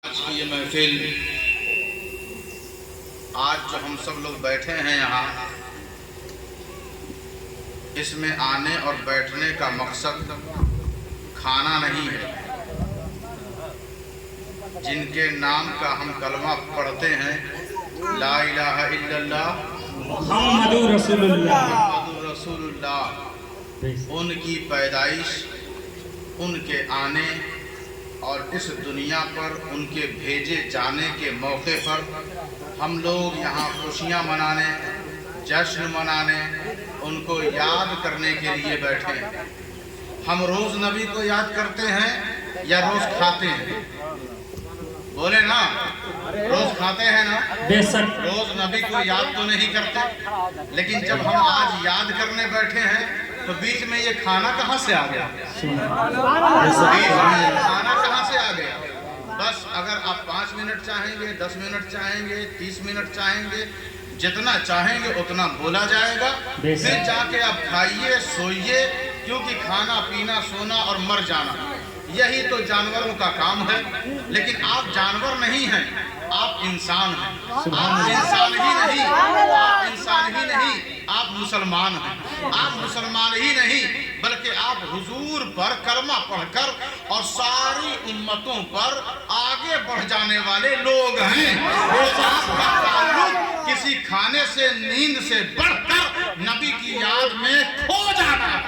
یہ محفل آج جو ہم سب لوگ بیٹھے ہیں یہاں، اس میں آنے اور بیٹھنے کا مقصد کھانا نہیں ہے۔ جن کے نام کا ہم کلمہ پڑھتے ہیں، لا الہ الا اللہ محمد رسول اللہ، محمد رسول اللہ، ان کی پیدائش، ان کے آنے اور اس دنیا پر ان کے بھیجے جانے کے موقع پر ہم لوگ یہاں خوشیاں منانے، جشن منانے، ان کو یاد کرنے کے لیے بیٹھے ہیں۔ ہم روز نبی کو یاد کرتے ہیں یا روز کھاتے ہیں؟ بولے نا، روز کھاتے ہیں نا؟ بے شک روز نبی کو یاد تو نہیں کرتے، لیکن جب ہم آج یاد کرنے بیٹھے ہیں تو بیچ میں یہ کھانا کہاں سے آ گیا؟ بیچ میں کھانا کہاں سے آ گیا؟ بس اگر آپ 5 منٹ چاہیں گے، 10 منٹ چاہیں گے، 30 منٹ چاہیں گے، جتنا چاہیں گے اتنا بولا جائے گا۔ پھر جا کے آپ کھائیے، سوئیے، کیونکہ کھانا پینا سونا اور مر جانا یہی تو جانوروں کا کام ہے۔ لیکن آپ جانور نہیں ہیں، آپ انسان ہیں۔ آپ انسان ہی نہیں، آپ انسان ہی نہیں، آپ مسلمان ہیں۔ آپ مسلمان ہی نہیں بلکہ آپ حضور پر کلمہ پڑھ کر اور ساری امتوں پر آگے بڑھ جانے والے لوگ ہیں۔ آپ کا تعلق کسی کھانے سے، نیند سے بڑھ کر نبی کی یاد میں کھو جانا ہے۔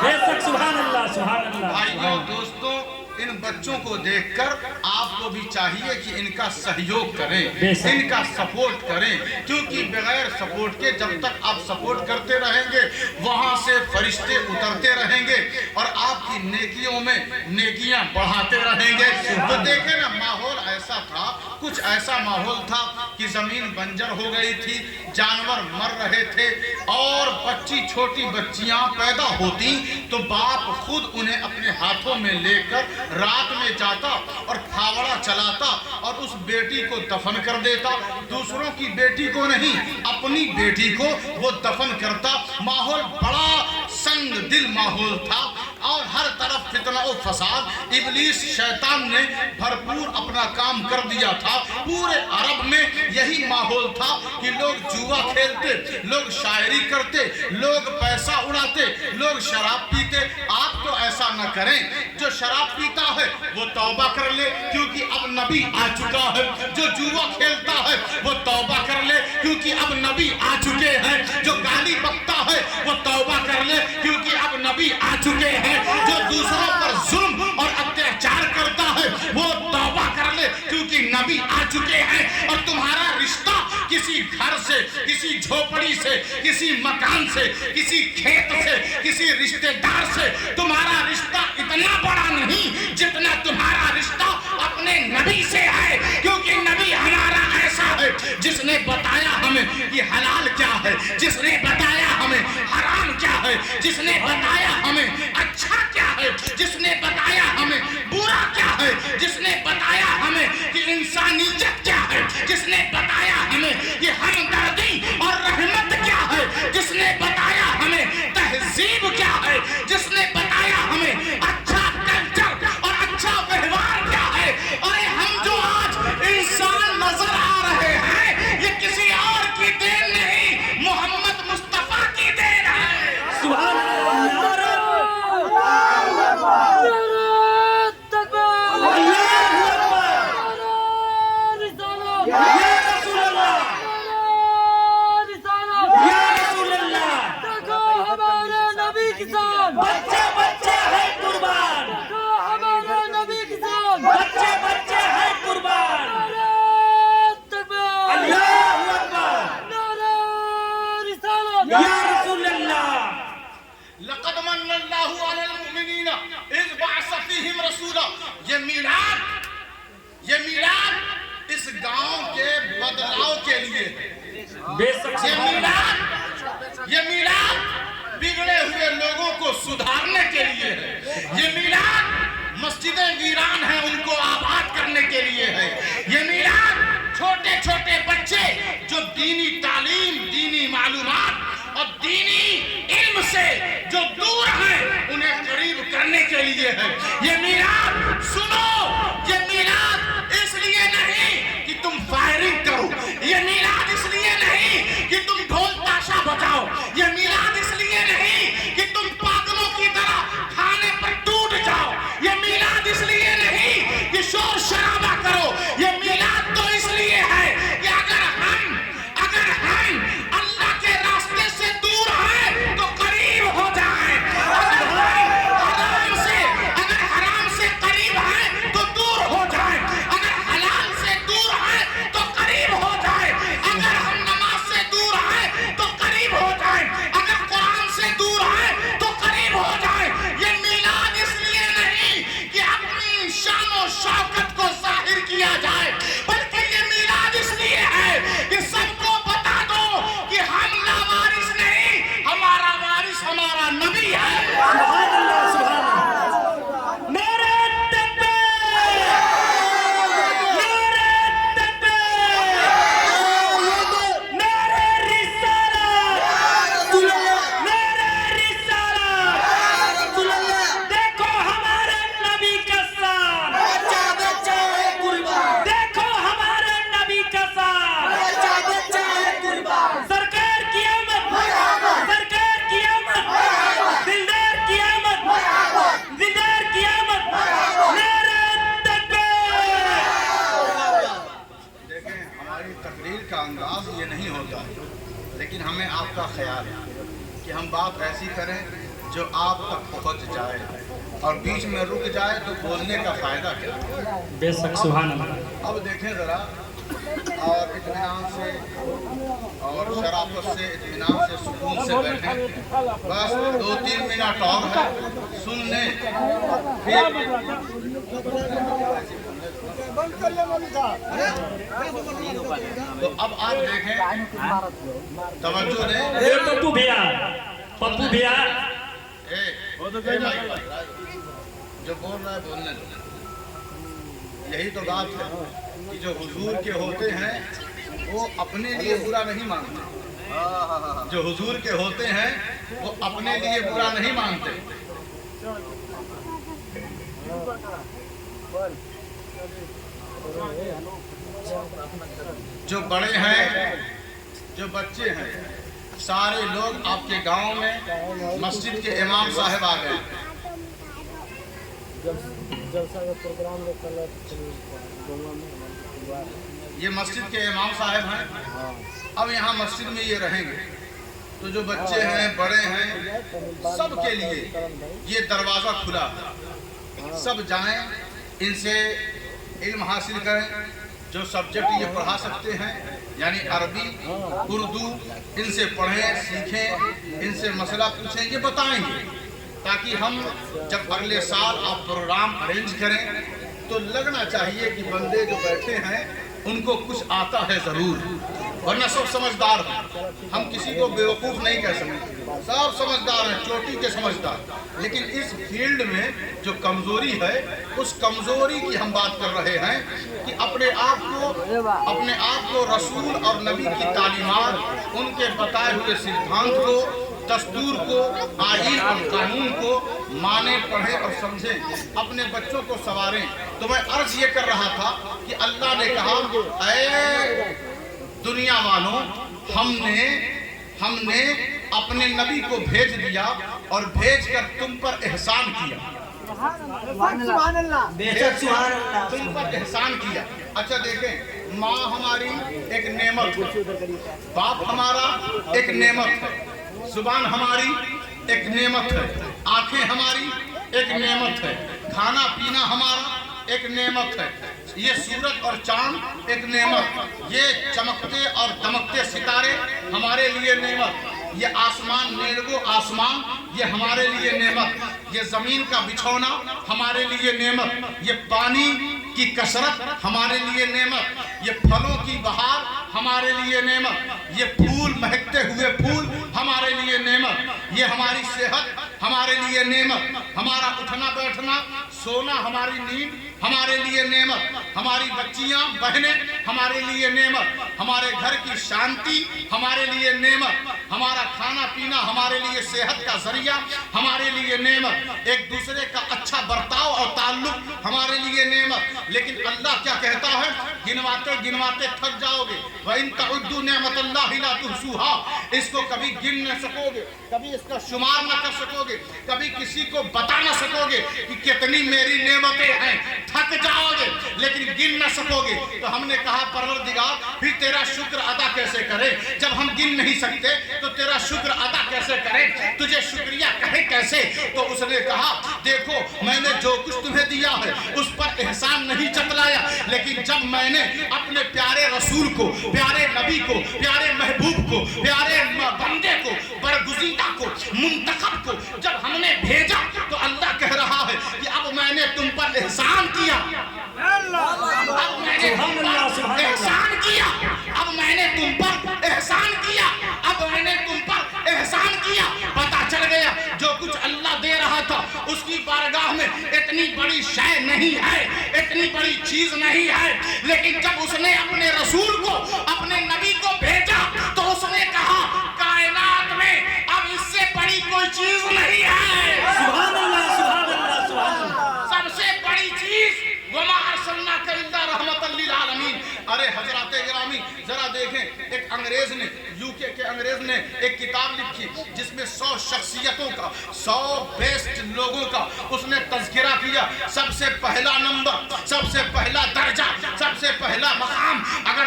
بے شک، سبحان اللہ، سبحان اللہ۔ بھائیوں، دوستوں، ان بچوں کو دیکھ کر آپ کو بھی چاہیے کہ ان کا سہیوگ کریں، ان کا سپورٹ کریں، کیونکہ بغیر سپورٹ کے جب تک آپ سپورٹ کرتے رہیں گے وہاں سے فرشتے اترتے رہیں گے اور آپ کی نیکیوں میں نیکیاں بڑھاتے رہیں گے۔ تو دیکھیں نا، ماحول ایسا تھا، کچھ ایسا ماحول تھا کہ زمین بنجر ہو گئی تھی، جانور مر رہے تھے اور چھوٹی بچیاں پیدا ہوتی تو باپ خود انہیں اپنے ہاتھوں میں لے کر رات میں جاتا اور پھاوڑا چلاتا اور اس بیٹی کو دفن کر دیتا۔ دوسروں کی بیٹی کو نہیں، اپنی بیٹی کو وہ دفن کرتا۔ ماحول بڑا سنگ دل ماحول تھا اور ہر طرف فتنہ و فساد، ابلیس شیطان نے بھرپور اپنا کام کر دیا تھا۔ پورے عرب میں یہی ماحول تھا کہ لوگ جوا کھیلتے، لوگ شاعری کرتے، لوگ پیسہ اڑاتے، لوگ شراب پیتے۔ آپ تو ایسا نہ کریں، جو شراب پیتا ہے وہ توبہ کر لے کیونکہ اب نبی آ چکا ہے، جو جوا کھیلتا ہے وہ توبہ کر لے کیونکہ اب نبی آ چکے ہیں، جو گالی بکتا ہے وہ توبہ کر لے کیونکہ اب نبی آ چکے ہیں، جو دوسروں پر ظلم اور اتیاچار کرتا ہے وہ توبہ کر لے کیونکہ نبی آ چکے ہیں۔ اور تمہارا رشتہ کسی گھر سے، کسی جھوپڑی سے، کسی مکان سے، کسی کھیت سے، کسی رشتہ دار سے تمہارا رشتہ اتنا بڑا نہیں جتنا تمہارا رشتہ اپنے نبی سے ہے، کیونکہ نبی ہمارا ایسا ہے جس نے بتایا ہمیں کہ حلال کیا ہے، جس نے بتایا ہمیں حرام کیا ہے، جس نے بتایا ہمیں اچھا کیا ہے، جس نے بتایا ہمیں برا کیا ہے، جس نے بتایا ہمیں کہ انسانیت کیا ہے، جس نے بتایا ہمیں کہ ہمدردی اور رحمت کیا ہے، جس نے بتایا ہمیں تہذیب کیا ہے، جس نے بتایا ہمیں اچھا کلچر اور اچھا ویوہار کیا ہے۔ اور ہم جو آج انسان نظر آ رہے ہیں یہ کسی اور کی دین نہیں، محمد مصطفیٰ کی دین ہے۔ سبحان اللہ۔ بچے بچے ہیں قربان، ہمارے نبی کی جان، بچے بچے ہیں قربان۔ اللہ اکبر، یا رسول اللہ۔ لقد من اللہ علی المؤمنین اذ بعث فیہم رسولا۔ یہ میلاد اس گاؤں کے بدلاؤ کے لیے ہے۔ بے شک، یہ میلاد بگڑے ہوئے لوگوں کو سدھارنے کے لیے ہے۔ یہ میلاد مسجدیں ویران ہیں ان کو آباد کرنے کے لیے ہے۔ یہ میلاد چھوٹے چھوٹے بچے جو دینی تعلیم، دینی معلومات اور دینی علم سے جو دور ہیں انہیں قریب کرنے کے لیے ہے۔ یہ میلاد سنو، یہ میلاد اس لیے نہیں ہو جائے، لیکن ہمیں آپ کا خیال ہے کہ ہم بات ایسی کریں جو آپ تک پہنچ جائے، اور بیچ میں رک جائے تو بولنے کا فائدہ کیا؟ بے شک سبحان اللہ۔ اب دیکھیں ذرا، اور اطمینان سے اور شرافت سے اطمینان سے سکون سے بیٹھیں، بس 2-3 منٹ اور ہے، سن لیں تو اب آپ دیکھیں، توجہ دیں۔ پپو بھیا بھائی، جو بول رہا ہے بولنے دو۔ یہی تو بات ہے کہ جو حضور کے ہوتے ہیں وہ اپنے لیے برا نہیں مانتے، جو حضور کے ہوتے ہیں وہ اپنے لیے برا نہیں مانتے۔ جو بڑے ہیں، جو بچے ہیں، سارے لوگ آپ کے گاؤں میں مسجد کے امام صاحب آ گئے۔ یہ مسجد کے امام صاحب ہیں، اب یہاں مسجد میں یہ رہیں گے، تو جو بچے ہیں، بڑے ہیں، سب کے لیے یہ دروازہ کھلا ہے، سب جائیں، ان سے علم حاصل کریں، جو سبجیکٹ یہ پڑھا سکتے ہیں، یعنی عربی، اردو، ان سے پڑھیں، سیکھیں، ان سے مسئلہ پوچھیں، یہ بتائیں گے، تاکہ ہم جب اگلے سال آپ پروگرام ارینج کریں تو لگنا چاہیے کہ بندے جو بیٹھے ہیں ان کو کچھ آتا ہے ضرور، ورنہ سب سمجھدار ہیں، ہم کسی کو بیوقوف نہیں کہہ سکتے، سب سمجھدار ہیں، چوٹی کے سمجھدار، لیکن اس فیلڈ میں جو کمزوری ہے اس کمزوری کی ہم بات کر رہے ہیں کہ اپنے آپ کو رسول اور نبی کی تعلیمات، ان کے بتائے ہوئے سدھانت کو، دستور کو، آئین اور قانون کو مانیں، پڑھیں اور سمجھیں، اپنے بچوں کو سنواریں۔ تو میں عرض یہ کر رہا تھا کہ اللہ نے کہا، اے دنیا والوں، ہم نے اپنے نبی کو بھیج دیا اور بھیج کر تم پر احسان کیا، تم پر احسان کیا۔ اچھا دیکھیں، ماں ہماری ایک نعمت ہے، باپ ہمارا ایک نعمت ہے، زبان ہماری ایک نعمت ہے، آنکھیں ہماری ایک نعمت ہے، کھانا پینا ہمارا ایک نعمت ہے، یہ سورج اور چاند ایک نعمت، یہ چمکتے اور دمکتے ستارے ہمارے لیے نعمت، یہ آسمان، نیلگو آسمان، یہ ہمارے لیے نعمت، یہ زمین کا بچھونا ہمارے لیے نعمت، یہ پانی کی کثرت ہمارے لیے نعمت، یہ پھلوں کی بہار ہمارے لیے نعمت، یہ پھول، مہکتے ہوئے پھول ہمارے لیے نعمت، یہ ہماری صحت ہمارے لیے نعمت، ہمارا اٹھنا بیٹھنا، سونا، ہماری نیند ہمارے لیے نعمت، ہماری بچیاں، بہنیں ہمارے لیے نعمت، ہمارے گھر کی شانتی ہمارے لیے نعمت، ہمارا کھانا پینا ہمارے لیے صحت کا ذریعہ ہمارے لیے نعمت، ایک دوسرے کا اچھا برتاؤ اور تعلق ہمارے لیے نعمت۔ لیکن اللہ کیا کہتا ہے؟ گنواتے گنواتے تھک جاؤ گے، وَإِن تَعُدُّوا نِعْمَةَ اللَّهِ لَا تُحْصُوهَا، اس کو کبھی گن نہ سکو گے، کبھی اس کا شمار نہ کر سکو گے، کبھی کسی کو بتا نہ سکو گے کہ کتنی میری نعمتیں ہیں، تھک جاؤ گے لیکن گن نہ سکو گے۔ تو ہم نے کہا پروردگار پھر تیرا شکر ادا کیسے کرے؟ جب ہم گن نہیں سکتے تو تیرا شکر ادا کیسے کرے؟ تجھے شکریہ کہے کیسے؟ تو اس نے کہا دیکھو میں نے جو کچھ تمہیں دیا ہے اس پر احسان نہیں جتلایا، لیکن جب میں نے اپنے پیارے رسول کو، پیارے نبی کو، پیارے محبوب کو، پیارے بندے کو، برگزیدہ کو، منتخب کو جب ہم نے بھیجا تو اللہ کہہ رہا ہے کہ اب میں نے تم پر احسان کیا، اب میں نے تم پر احسان کیا، اب میں نے تم پر احسان کیا، اب میں نے تم پر احسان کیا۔ پتہ چل گیا جو کچھ اللہ دے رہا تھا اس کی بارگاہ میں اتنی بڑی شے نہیں ہے، اتنی بڑی چیز نہیں ہے، لیکن جب اس نے اپنے رسول کو، اپنے نبی کو بھیجا تو اس نے کہا کائنات میں اب اس سے بڑی کوئی چیز نہیں ہے۔ سبحان اللہ، سبحان اللہ، سبحان اللہ۔ سب سے بڑی چیز وَمَا أَرْسَلْنَاكَ إِلَّا رَحْمَةً لِلْعَالَمِينَ۔ ارے حضرات گرامی ذرا دیکھیں، ایک انگریز نے، UK کے انگریز نے ایک کتاب لکھی جس میں 100 شخصیتوں کا، 100 بیسٹ لوگوں کا اس نے تذکرہ کیا۔ سب سے پہلا نمبر، سب سے پہلا درجہ، سب سے پہلا مقام اگر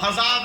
1000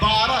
12